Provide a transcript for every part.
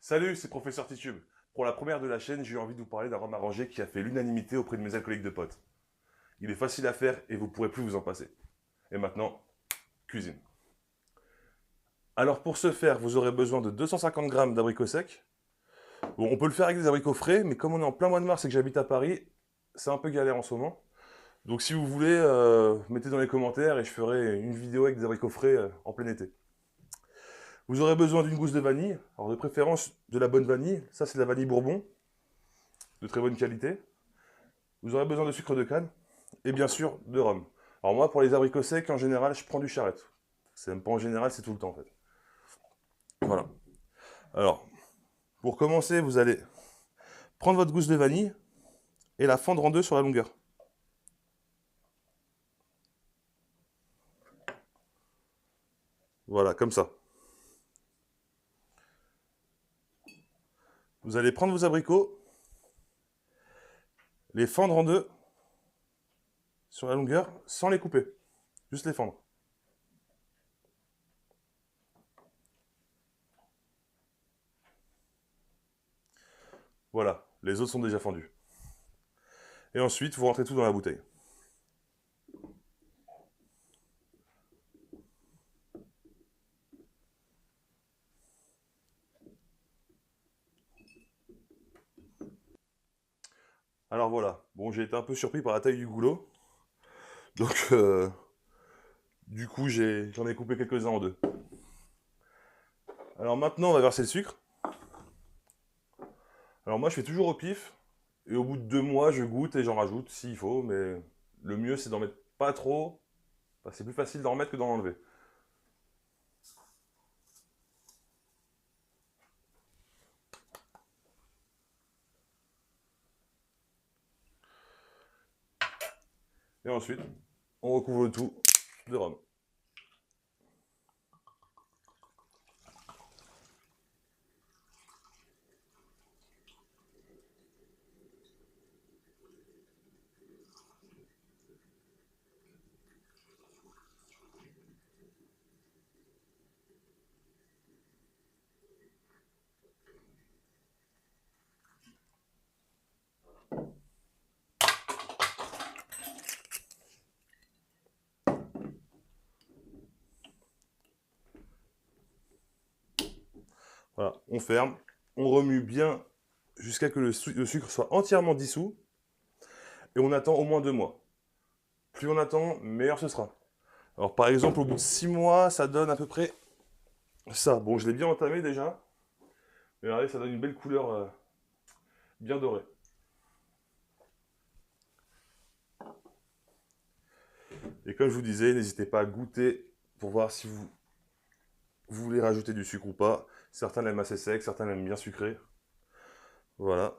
Salut, c'est Professeur Titube. Pour la première de la chaîne, j'ai eu envie de vous parler d'un rhum arrangé qui a fait l'unanimité auprès de mes alcooliques de potes. Il est facile à faire et vous pourrez plus vous en passer. Et maintenant, cuisine. Alors pour ce faire, vous aurez besoin de 250 g d'abricots secs. Bon, on peut le faire avec des abricots frais, mais comme on est en plein mois de mars et que j'habite à Paris, c'est un peu galère en ce moment. Donc si vous voulez, mettez dans les commentaires et je ferai une vidéo avec des abricots frais en plein été. Vous aurez besoin d'une gousse de vanille, alors de préférence de la bonne vanille, ça c'est de la vanille Bourbon, de très bonne qualité. Vous aurez besoin de sucre de canne et bien sûr de rhum. Alors moi pour les abricots secs en général je prends du Charette. C'est même pas en général, c'est tout le temps en fait. Voilà. Alors, pour commencer vous allez prendre votre gousse de vanille et la fendre en deux sur la longueur. Voilà, comme ça. Vous allez prendre vos abricots, les fendre en deux sur la longueur sans les couper. Juste les fendre. Voilà, les autres sont déjà fendus. Et ensuite, vous rentrez tout dans la bouteille. Alors voilà, bon j'ai été un peu surpris par la taille du goulot. Donc du coup j'en ai coupé quelques-uns en deux. Alors maintenant on va verser le sucre. Alors moi je fais toujours au pif. Et au bout de 2 mois je goûte et j'en rajoute s'il faut. Mais le mieux c'est d'en mettre pas trop. C'est plus facile d'en remettre que d'en enlever. Et ensuite on recouvre le tout de rhum. Voilà, on ferme, on remue bien jusqu'à que le sucre soit entièrement dissous. Et on attend au moins 2 mois. Plus on attend, meilleur ce sera. Alors par exemple, au bout de 6 mois, ça donne à peu près ça. Bon, je l'ai bien entamé déjà. Mais regardez, ça donne une belle couleur bien dorée. Et comme je vous disais, n'hésitez pas à goûter pour voir si vous voulez rajouter du sucre ou pas. Certains l'aiment assez sec, certains l'aiment bien sucré. Voilà.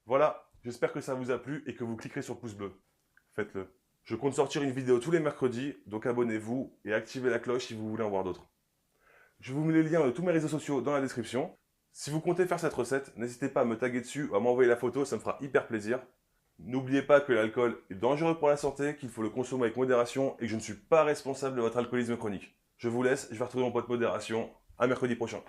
Voilà, j'espère que ça vous a plu et que vous cliquerez sur le pouce bleu. Faites-le. Je compte sortir une vidéo tous les mercredis, donc abonnez-vous et activez la cloche si vous voulez en voir d'autres. Je vous mets les liens de tous mes réseaux sociaux dans la description. Si vous comptez faire cette recette, n'hésitez pas à me taguer dessus ou à m'envoyer la photo, ça me fera hyper plaisir. N'oubliez pas que l'alcool est dangereux pour la santé, qu'il faut le consommer avec modération et que je ne suis pas responsable de votre alcoolisme chronique. Je vous laisse, je vais retrouver mon pote modération. À mercredi prochain.